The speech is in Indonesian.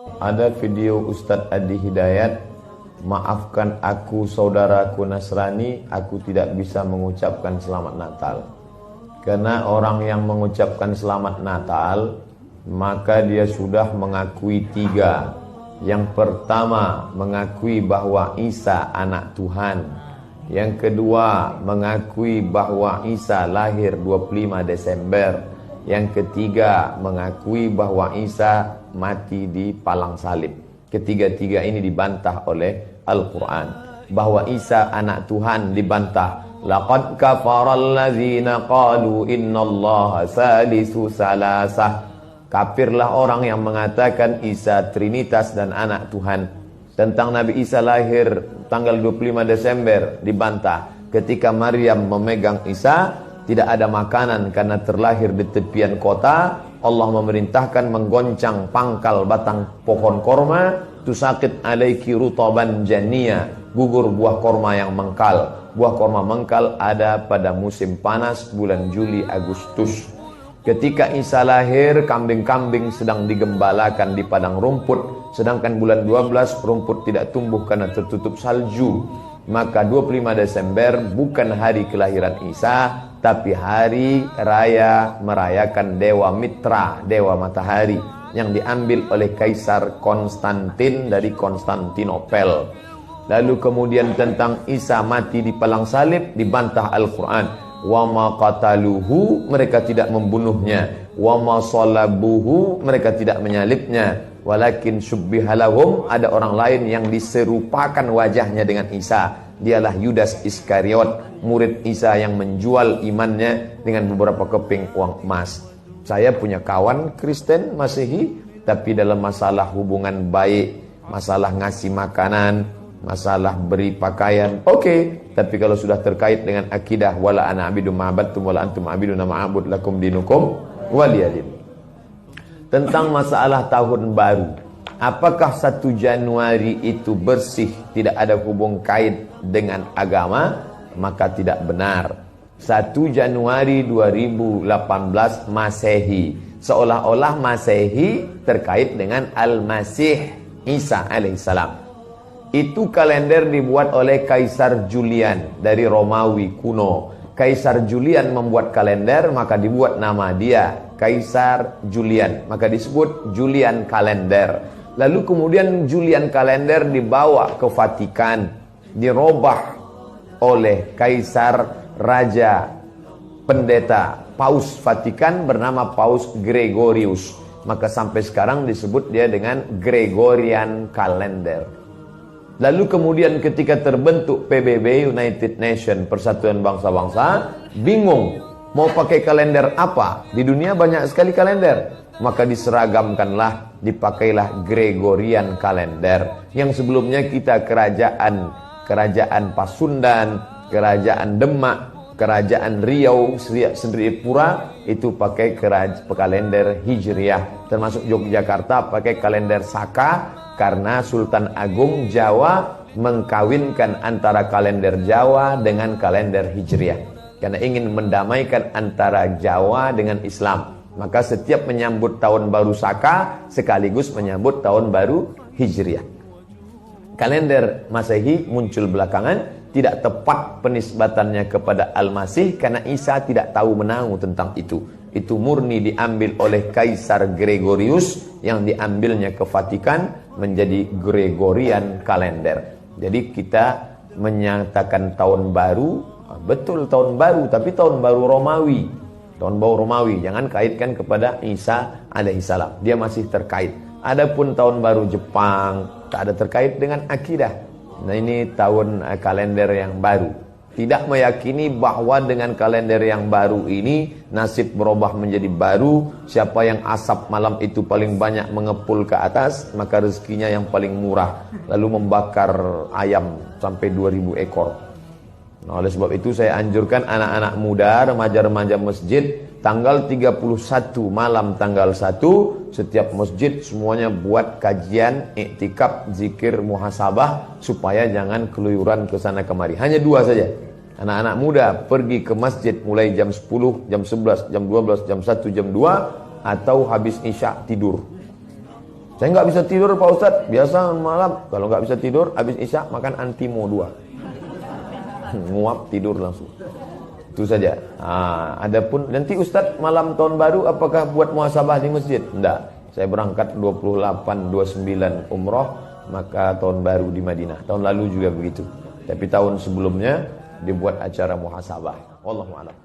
Ada video Ustadz Adi Hidayat, maafkan aku saudaraku Nasrani, aku tidak bisa mengucapkan selamat Natal. Karena orang yang mengucapkan selamat Natal, maka dia sudah mengakui tiga. Yang pertama, mengakui bahwa Isa anak Tuhan. Yang kedua, mengakui bahwa Isa lahir 25 Desember. Yang ketiga, mengakui bahwa Isa mati di palang salib. Ketiga-tiga ini dibantah oleh Al-Quran. Bahwa Isa anak Tuhan dibantah. Laqad kafaral ladzina qalu innallaha salisu salasah. Kafirlah orang yang mengatakan Isa Trinitas dan anak Tuhan. Tentang Nabi Isa lahir tanggal 25 Desember dibantah. Ketika Maryam memegang Isa, tidak ada makanan karena terlahir di tepian kota. Allah memerintahkan menggoncang pangkal batang pohon korma. Tusakit alaiki rutaban jania, gugur buah korma yang mengkal. Buah korma mengkal ada pada musim panas bulan Juli Agustus. Ketika Isa lahir, kambing-kambing sedang digembalakan di padang rumput. Sedangkan bulan 12 rumput tidak tumbuh karena tertutup salju. Maka 25 Desember bukan hari kelahiran Isa, tapi hari raya merayakan Dewa Mitra, Dewa Matahari, yang diambil oleh Kaisar Konstantin dari Konstantinopel. Lalu kemudian tentang Isa mati di palang salib dibantah Al-Quran. Wa ma qataluhu, mereka tidak membunuhnya. Wa ma salabuhu, mereka tidak menyalibnya. Walakin syubbihalahum, ada orang lain yang diserupakan wajahnya dengan Isa. Dialah Yudas Iskariot, murid Isa yang menjual imannya dengan beberapa keping uang emas. Saya punya kawan Kristen Masehi, tapi dalam masalah hubungan baik, masalah ngasih makanan, masalah beri pakaian, oke. Tapi kalau sudah terkait dengan akidah, wala ana abidu ma'abadtum wala antum abiduna ma'abud lakum dinukum waliyadin. Tentang masalah tahun baru, apakah 1 Januari itu bersih, tidak ada hubung kait dengan agama? Maka tidak benar. 1 Januari 2018 Masehi, seolah-olah Masehi terkait dengan Al-Masih Isa alaihissalam. Itu kalender dibuat oleh Kaisar Julian dari Romawi kuno. Kaisar Julian membuat kalender, maka dibuat nama dia Kaisar Julian, maka disebut Julian kalender. Lalu kemudian Julian kalender dibawa ke Vatikan, dirobah oleh Kaisar Raja Pendeta Paus Vatikan bernama Paus Gregorius. Maka sampai sekarang disebut dia dengan Gregorian kalender. Lalu kemudian ketika terbentuk PBB, United Nation, Persatuan Bangsa-Bangsa, bingung mau pakai kalender apa? Di dunia banyak sekali kalender. Maka diseragamkanlah, dipakailah Gregorian kalender. Yang sebelumnya kita kerajaan Pasundan, kerajaan Demak, kerajaan Riau, Sendripura itu pakai kalender Hijriah. Termasuk Yogyakarta pakai kalender Saka, karena Sultan Agung Jawa mengkawinkan antara kalender Jawa dengan kalender Hijriah. Karena ingin mendamaikan antara Jawa dengan Islam. Maka setiap menyambut tahun baru Saka sekaligus menyambut tahun baru Hijriah. Kalender Masehi muncul belakangan, tidak tepat penisbatannya kepada Al-Masih karena Isa tidak tahu menahu tentang itu. Itu murni diambil oleh Kaisar Gregorius yang diambilnya ke Vatikan menjadi Gregorian kalender. Jadi kita menyatakan tahun baru, betul tahun baru, tapi tahun baru Romawi. Tahun baru Romawi, jangan kaitkan kepada Isa alaihissalam. Dia masih terkait. Adapun tahun baru Jepang tak ada terkait dengan akidah. Nah, ini tahun kalender yang baru. Tidak meyakini bahwa dengan kalender yang baru ini nasib berubah menjadi baru. Siapa yang asap malam itu paling banyak mengepul ke atas, maka rezekinya yang paling murah. Lalu membakar ayam sampai 2000 ekor. Nah, oleh sebab itu saya anjurkan anak-anak muda, remaja-remaja masjid, tanggal 31 malam tanggal 1 setiap masjid semuanya buat kajian, iktikaf, zikir, muhasabah supaya jangan keluyuran ke sana kemari. Hanya 2 saja. Anak-anak muda pergi ke masjid mulai jam 10, jam 11, jam 12, jam 1, jam 2 atau habis isya tidur. Saya nggak bisa tidur Pak Ustadz, biasa malam kalau nggak bisa tidur habis isya makan Antimo 2. Nguap tidur langsung. Itu saja. Adapun nanti Ustadz malam tahun baru apakah buat muhasabah di masjid? Enggak. Saya berangkat 28 29 umroh, maka tahun baru di Madinah. Tahun lalu juga begitu. Tapi tahun sebelumnya dibuat acara muhasabah. Wallahu a'lam.